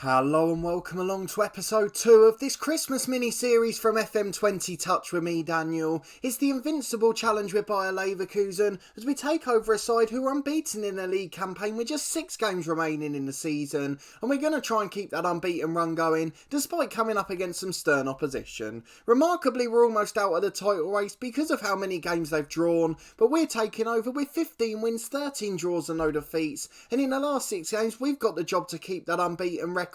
Hello and welcome along to episode 2 of this Christmas mini-series from FM20 Touch with me, Daniel. It's the Invincible challenge with Bayer Leverkusen as we take over a side who are unbeaten in their league campaign with just 6 games remaining in the season, and we're going to try and keep that unbeaten run going despite coming up against some stern opposition. Remarkably, we're almost out of the title race because of how many games they've drawn, but we're taking over with 15 wins, 13 draws and no defeats, and in the last 6 games we've got the job to keep that unbeaten record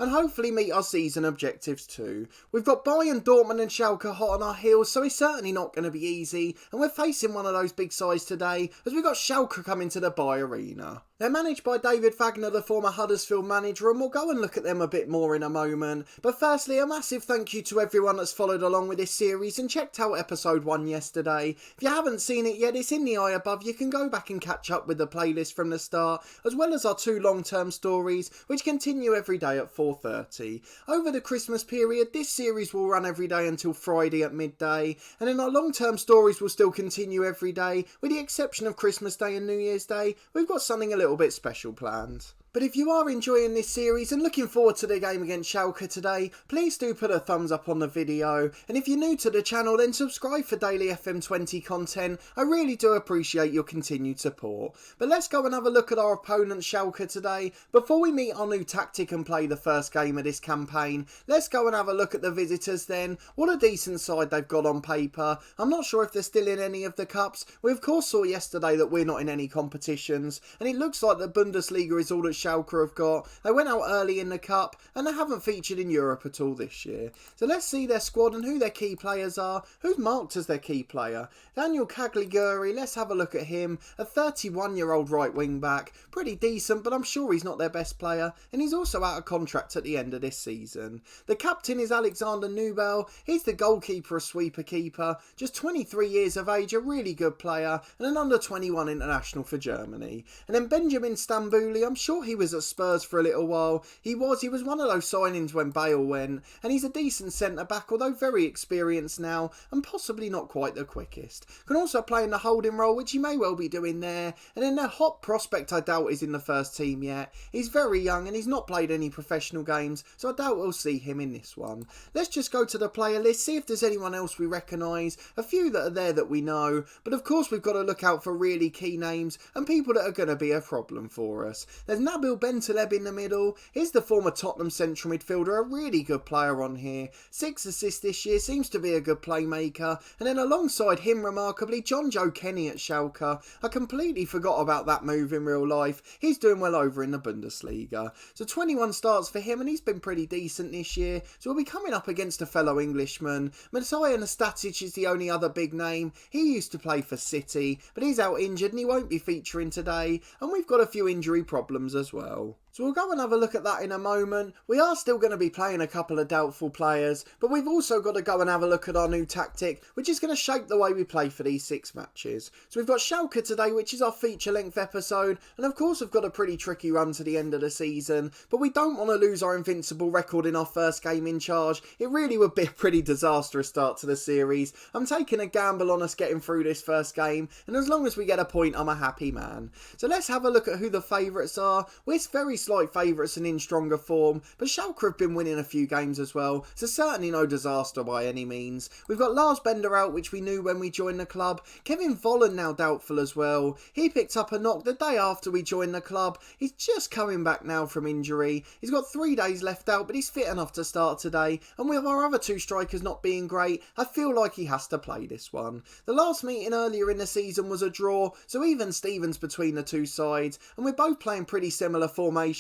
and hopefully meet our season objectives too. We've got Bayern, Dortmund and Schalke hot on our heels, so it's certainly not going to be easy, and we're facing one of those big sides today as we've got Schalke coming to the Bayer Arena. They're managed by David Wagner, the former Huddersfield manager, and we'll go and look at them a bit more in a moment. But firstly, a massive thank you to everyone that's followed along with this series and checked out episode 1 yesterday. If you haven't seen it yet, it's in the eye above. You can go back and catch up with the playlist from the start, as well as our 2 long-term stories, which continue every day at 4:30. Over the Christmas period, this series will run every day until Friday at midday, and then our long-term stories will still continue every day, with the exception of Christmas Day and New Year's Day. We've got something a little bit special planned. But if you are enjoying this series and looking forward to the game against Schalke today, please do put a thumbs up on the video, and if you're new to the channel then subscribe for daily FM20 content. I really do appreciate your continued support. But let's go and have a look at our opponent Schalke today. Before we meet our new tactic and play the first game of this campaign, let's go and have a look at the visitors then. What a decent side they've got on paper. I'm not sure if they're still in any of the cups. We of course saw yesterday that we're not in any competitions, and it looks like the Bundesliga is all that Schalke have got. They went out early in the cup and they haven't featured in Europe at all this year. So let's see their squad and who their key players are. Who's marked as their key player? Daniel Cagliari, let's have a look at him. A 31-year-old right wing back. Pretty decent, but I'm sure he's not their best player, and he's also out of contract at the end of this season. The captain is Alexander Nubel. He's the goalkeeper, a sweeper keeper. Just 23 years of age, a really good player, and an under-21 international for Germany. And then Benjamin Stambouli, I'm sure he was at Spurs for a little while. He was one of those signings when Bale went, and he's a decent centre-back, although very experienced now, and possibly not quite the quickest. Can also play in the holding role, which he may well be doing there, and then their hot prospect I doubt is in the first team yet. He's very young, and he's not played any professional games, so I doubt we'll see him in this one. Let's just go to the player list, see if there's anyone else we recognise, a few that are there that we know, but of course we've got to look out for really key names, and people that are going to be a problem for us. There's Nabil Bentaleb in the middle. He's the former Tottenham central midfielder, a really good player on here. 6 assists this year, seems to be a good playmaker. And then alongside him, remarkably, John Joe Kenny at Schalke. I completely forgot about that move in real life. He's doing well over in the Bundesliga. So 21 starts for him, and he's been pretty decent this year. So we'll be coming up against a fellow Englishman. Matej Nastasic is the only other big name. He used to play for City, but he's out injured and he won't be featuring today. And we've got a few injury problems as well. So we'll go and have a look at that in a moment. We are still going to be playing a couple of doubtful players, but we've also got to go and have a look at our new tactic, which is going to shape the way we play for these 6 matches. So we've got Schalke today, which is our feature-length episode, and of course we've got a pretty tricky run to the end of the season, but we don't want to lose our invincible record in our first game in charge. It really would be a pretty disastrous start to the series. I'm taking a gamble on us getting through this first game, and as long as we get a point, I'm a happy man. So let's have a look at who the favourites are. We're very slight favourites and in stronger form, but Schalke have been winning a few games as well, so certainly no disaster by any means. We've got Lars Bender out, which we knew when we joined the club. Kevin Volland now doubtful as well. He picked up a knock the day after we joined the club. He's just coming back now from injury. He's got 3 days left out, but he's fit enough to start today, and with our other 2 strikers not being great, I feel like he has to play this one. The last meeting earlier in the season was a draw, so even Stevens between the 2 sides, and we're both playing pretty similar formations,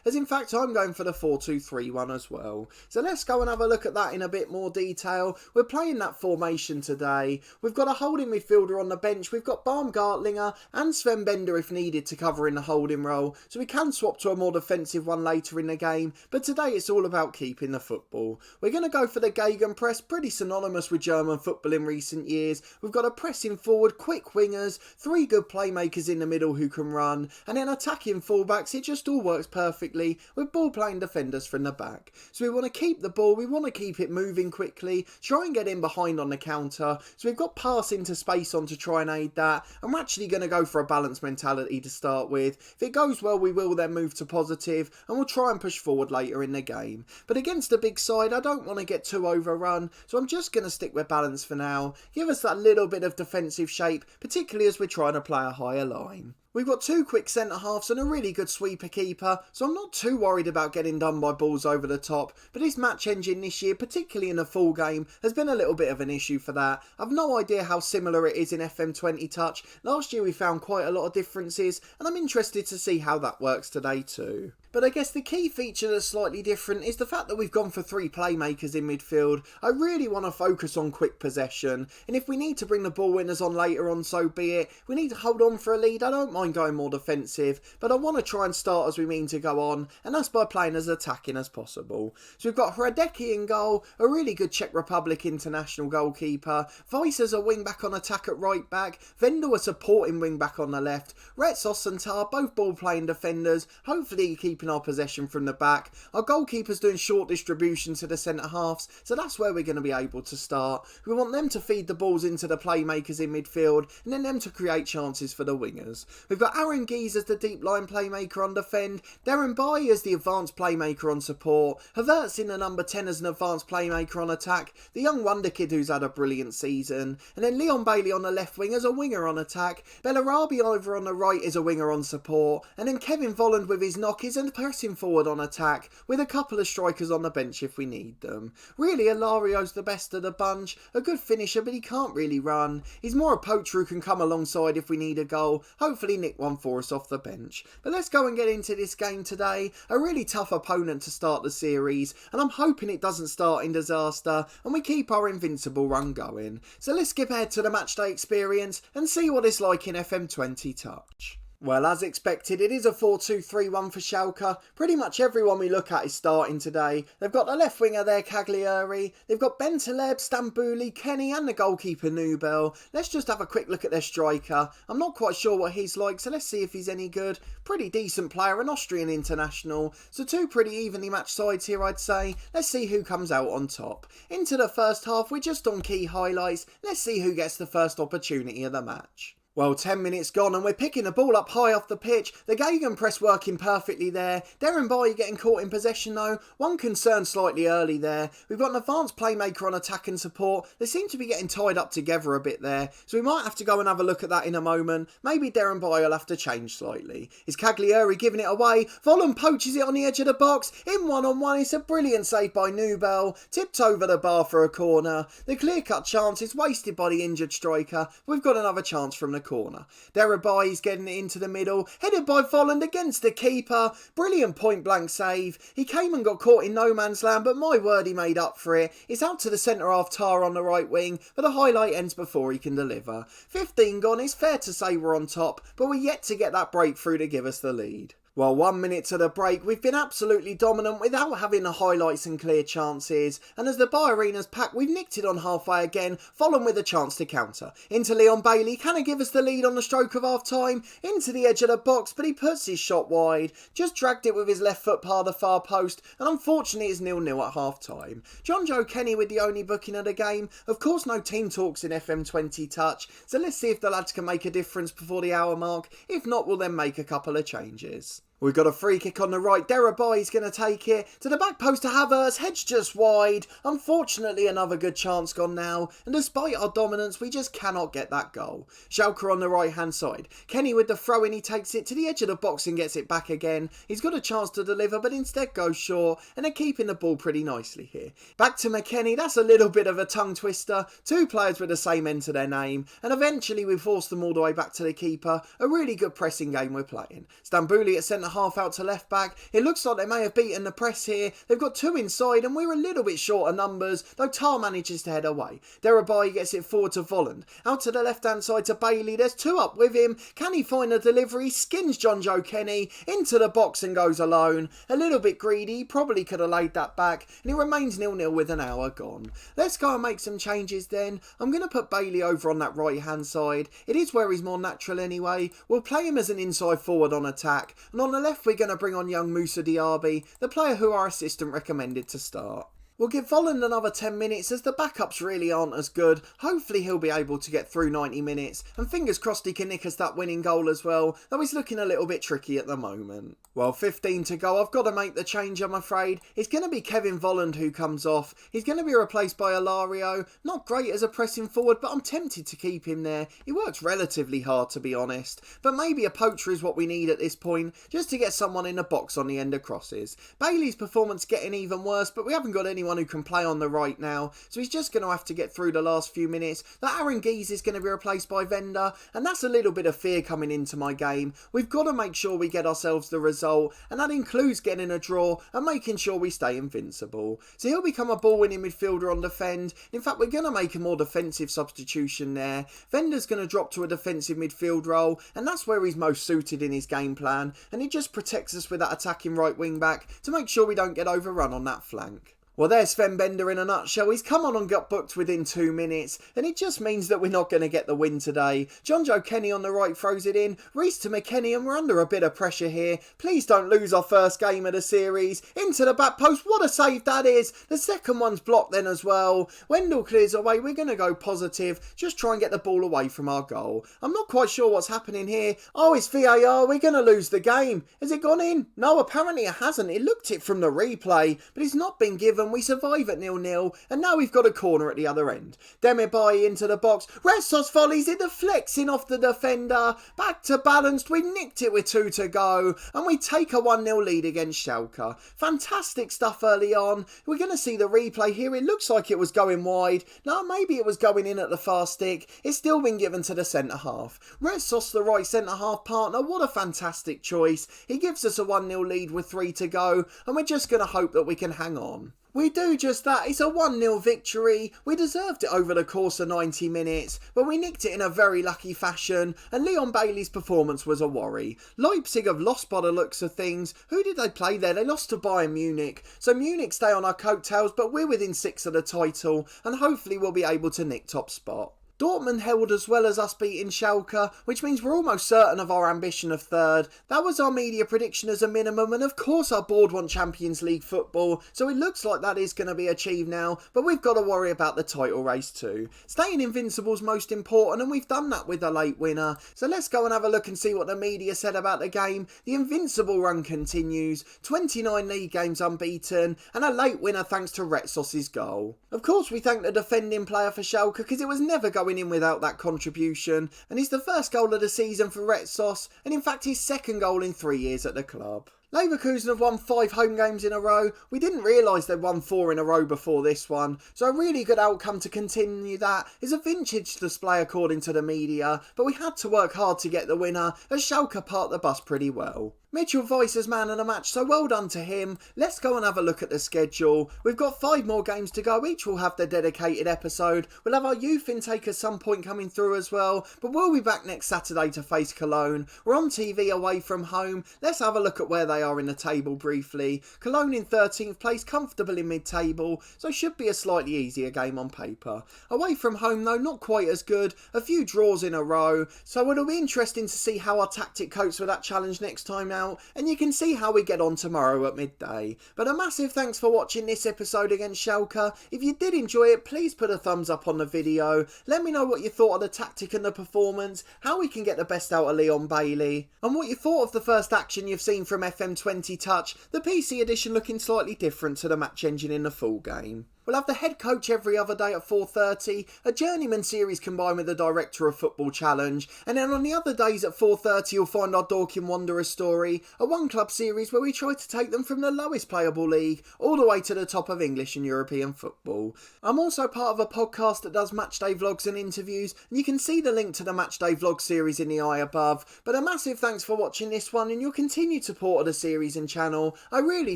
as in fact I'm going for the 4-2-3-1 as well. So let's go and have a look at that in a bit more detail. We're playing that formation today. We've got a holding midfielder on the bench. We've got Baumgartlinger and Sven Bender if needed to cover in the holding role, so we can swap to a more defensive one later in the game, but today it's all about keeping the football. We're going to go for the Gegenpress, pretty synonymous with German football in recent years. We've got a pressing forward, quick wingers, 3 good playmakers in the middle who can run, and then attacking fullbacks. It just all works works perfectly with ball playing defenders from the back. So we want to keep the ball, we want to keep it moving quickly, try and get in behind on the counter. So we've got pass into space on to try and aid that, and we're actually going to go for a balanced mentality to start with. If it goes well, we will then move to positive, and we'll try and push forward later in the game. But against a big side, I don't want to get too overrun, so I'm just going to stick with balance for now. Give us that little bit of defensive shape, particularly as we're trying to play a higher line. We've got two quick centre-halves and a really good sweeper keeper, so I'm not too worried about getting done by balls over the top, but his match engine this year, particularly in a full game, has been a little bit of an issue for that. I've no idea how similar it is in FM20 Touch. Last year we found quite a lot of differences, and I'm interested to see how that works today too. But I guess the key feature that's slightly different is the fact that we've gone for three playmakers in midfield. I really want to focus on quick possession, and if we need to bring the ball winners on later on, so be it. We need to hold on for a lead. I don't mind going more defensive, but I want to try and start as we mean to go on, and that's by playing as attacking as possible. So we've got Hradecki in goal, a really good Czech Republic international goalkeeper. Weiss as a wing back on attack at right back. Vendel a supporting wing back on the left. Retz Osentar, both ball playing defenders, hopefully keeping our possession from the back. Our goalkeeper's doing short distribution to the centre halves, so that's where we're going to be able to start. We want them to feed the balls into the playmakers in midfield, and then them to create chances for the wingers. We've got Aaron Gies as the deep line playmaker on defend, Darren Bayer as the advanced playmaker on support, Havertz in the number 10 as an advanced playmaker on attack, the young wonder kid who's had a brilliant season, and then Leon Bailey on the left wing as a winger on attack, Bellarabi over on the right is a winger on support, and then Kevin Volland with his knock is pressing forward on attack, with a couple of strikers on the bench if we need them. Really, Ilario's the best of the bunch, a good finisher, but he can't really run. He's more a poacher who can come alongside if we need a goal, hopefully nick one for us off the bench. But let's go and get into this game today. A really tough opponent to start the series, and I'm hoping it doesn't start in disaster and we keep our invincible run going. So let's skip ahead to the matchday experience and see what it's like in FM20 Touch. Well, as expected, it is a 4-2-3-1 for Schalke. Pretty much everyone we look at is starting today. They've got the left winger there, Cagliari. They've got Bentaleb, Stambouli, Kenny and the goalkeeper, Nubel. Let's just have a quick look at their striker. I'm not quite sure what he's like, so let's see if he's any good. Pretty decent player, an Austrian international. So two pretty evenly matched sides here, I'd say. Let's see who comes out on top. Into the first half, we're just on key highlights. Let's see who gets the first opportunity of the match. Well, 10 minutes gone and we're picking the ball up high off the pitch. The gegenpress working perfectly there. Darren Bayer getting caught in possession though. One concern slightly early there. We've got an advanced playmaker on attack and support. They seem to be getting tied up together a bit there. So we might have to go and have a look at that in a moment. Maybe Darren Bayer will have to change slightly. Is Cagliari giving it away? Volland poaches it on the edge of the box. In one-on-one, it's a brilliant save by Nubel. Tipped over the bar for a corner. The clear-cut chance is wasted by the injured striker. We've got another chance from the corner. Derabay's getting it into the middle, headed by Volland against the keeper. Brilliant point blank save. He came and got caught in no man's land, but my word, he made up for it. It's out to the centre half Tar on the right wing, but the highlight ends before he can deliver. 15 gone, it's fair to say we're on top, but we're yet to get that breakthrough to give us the lead. Well, 1 minute to the break, we've been absolutely dominant without having the highlights and clear chances. And as the Bayer Arena's pack, we've nicked it on halfway again, following with a chance to counter. Into Leon Bailey, can he give us the lead on the stroke of half time? Into the edge of the box, but he puts his shot wide. Just dragged it with his left foot past the far post, and unfortunately it's 0-0 at half time. John Joe Kenny with the only booking of the game. Of course, no team talks in FM20 Touch, so let's see if the lads can make a difference before the hour mark. If not, we'll then make a couple of changes. We've got a free kick on the right. Derabay's going to take it to the back post to Havertz. Hedge just wide. Unfortunately, another good chance gone now. And despite our dominance, we just cannot get that goal. Schalke on the right-hand side. Kenny with the throw-in. He takes it to the edge of the box and gets it back again. He's got a chance to deliver, but instead goes short. And they're keeping the ball pretty nicely here. Back to McKennie. That's a little bit of a tongue twister. Two players with the same end to their name. And eventually, we force them all the way back to the keeper. A really good pressing game we're playing. Stambouli at centre half out to left back. It looks like they may have beaten the press here. They've got two inside and we're a little bit short of numbers, though Tar manages to head away. Derabai gets it forward to Volland. Out to the left hand side to Bailey. There's two up with him. Can he find a delivery? Skins John Joe Kenny into the box and goes alone. A little bit greedy. Probably could have laid that back. And it remains 0-0 with an hour gone. Let's go and make some changes then. I'm going to put Bailey over on that right hand side. It is where he's more natural anyway. We'll play him as an inside forward on attack. And on the left we're going to bring on young Moussa Diaby, the player who our assistant recommended to start. We'll give Volland another 10 minutes as the backups really aren't as good. Hopefully he'll be able to get through 90 minutes and fingers crossed he can nick us that winning goal as well, though he's looking a little bit tricky at the moment. Well, 15 to go, I've got to make the change I'm afraid. It's going to be Kevin Volland who comes off. He's going to be replaced by Ilario. Not great as a pressing forward, but I'm tempted to keep him there. He works relatively hard to be honest, but maybe a poacher is what we need at this point, just to get someone in the box on the end of crosses. Bailey's performance getting even worse, but we haven't got anyone who can play on the right now, so he's just going to have to get through the last few minutes. That Aaron Geese is going to be replaced by Venda, and that's a little bit of fear coming into my game. We've got to make sure we get ourselves the result, and that includes getting a draw and making sure we stay invincible. So he'll become a ball-winning midfielder on defend. In fact, we're going to make a more defensive substitution there. Venda's going to drop to a defensive midfield role, and that's where he's most suited in his game plan, and he just protects us with that attacking right wing back to make sure we don't get overrun on that flank. Well, there's Sven Bender in a nutshell. He's come on and got booked within 2 minutes, and it just means that we're not going to get the win today. John Joe Kenny on the right throws it in. Reece to McKennie, and we're under a bit of pressure here. Please don't lose our first game of the series. Into the back post. What a save that is. The second one's blocked then as well. Wendell clears away. We're going to go positive. Just try and get the ball away from our goal. I'm not quite sure what's happening here. Oh, it's VAR. We're going to lose the game. Has it gone in? No, apparently it hasn't. It looked it from the replay, but it's not been given. We survive at 0-0, and now we've got a corner at the other end. Demirbay into the box. Restos volleys it, deflecting off the defender. Back to balanced. We've nicked it with 2 to go, and we take a 1-0 lead against Schalke. Fantastic stuff early on. We're going to see the replay here. It looks like it was going wide. No, maybe it was going in at the far stick. It's still been given to the centre half. Restos, the right centre half partner. What a fantastic choice. He gives us a 1-0 lead with 3 to go, and we're just going to hope that we can hang on. We do just that. It's a 1-0 victory. We deserved it over the course of 90 minutes, but we nicked it in a very lucky fashion, and Leon Bailey's performance was a worry. Leipzig have lost by the looks of things. Who did they play there? They lost to Bayern Munich. So Munich stay on our coattails, but we're within 6 of the title, and hopefully we'll be able to nick top spot. Dortmund held as well as us beating Schalke, which means we're almost certain of our ambition of third. That was our media prediction as a minimum, and of course our board want Champions League football, so it looks like that is going to be achieved now, but we've got to worry about the title race too. Staying invincible is most important, and we've done that with a late winner. So let's go and have a look and see what the media said about the game. The invincible run continues, 29 league games unbeaten, and a late winner thanks to Retsos's goal. Of course we thank the defending player for Schalke, because it was never going in without that contribution, and it's the first goal of the season for Retsos, and in fact his second goal in 3 years at the club. Leverkusen have won 5 home games in a row. We didn't realise they'd won 4 in a row before this one, so a really good outcome to continue that. Is a vintage display according to the media, but we had to work hard to get the winner, as Schalke parked the bus pretty well. Mitchell Weiss's man of the match, so well done to him. Let's go and have a look at the schedule. We've got 5 more games to go, each will have their dedicated episode. We'll have our youth intake at some point coming through as well, but we'll be back next Saturday to face Cologne. We're on TV away from home. Let's have a look at where they are in the table briefly. Cologne in 13th place, comfortable in mid-table, so should be a slightly easier game on paper. Away from home though, not quite as good. A few draws in a row, so it'll be interesting to see how our tactic copes with that challenge next time out. And you can see how we get on tomorrow at midday. But a massive thanks for watching this episode against Schalke. If you did enjoy it, please put a thumbs up on the video. Let me know what you thought of the tactic and the performance, how we can get the best out of Leon Bailey, and what you thought of the first action you've seen from FM20 Touch, the PC edition looking slightly different to the match engine in the full game. We'll have the head coach every other day at 4:30, a journeyman series combined with the director of football challenge, and then on the other days at 4:30 you'll find our Dorking Wanderers story, a one club series where we try to take them from the lowest playable league all the way to the top of English and European football. I'm also part of a podcast that does matchday vlogs and interviews, and you can see the link to the matchday vlog series in the eye above. But a massive thanks for watching this one and your continued support of the series and channel. I really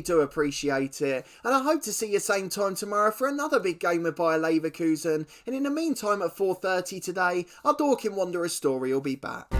do appreciate it, and I hope to see you same time tomorrow for another big game with Bayer Leverkusen, and in the meantime at 4:30 today, our Dorking Wanderers story will be back.